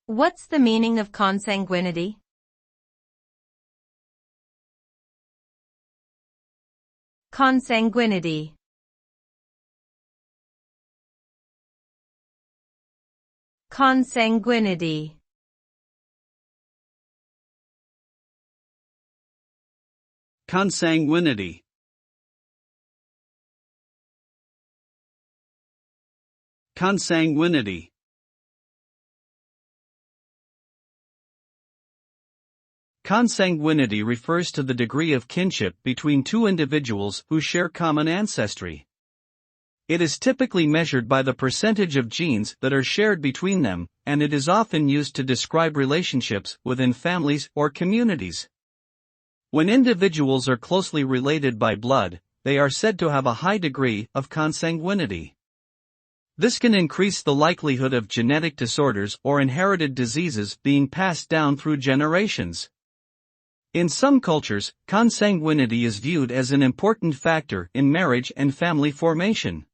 What's the meaning of consanguinity? Consanguinity. Consanguinity. Consanguinity. Consanguinity. Consanguinity refers to the degree of kinship between two individuals who share common ancestry. It is typically measured by the percentage of genes that are shared between them, and it is often used to describe relationships within families or communities. When individuals are closely related by blood, they are said to have a high degree of consanguinity. This can increase the likelihood of genetic disorders or inherited diseases being passed down through generations. In some cultures, consanguinity is viewed as an important factor in marriage and family formation.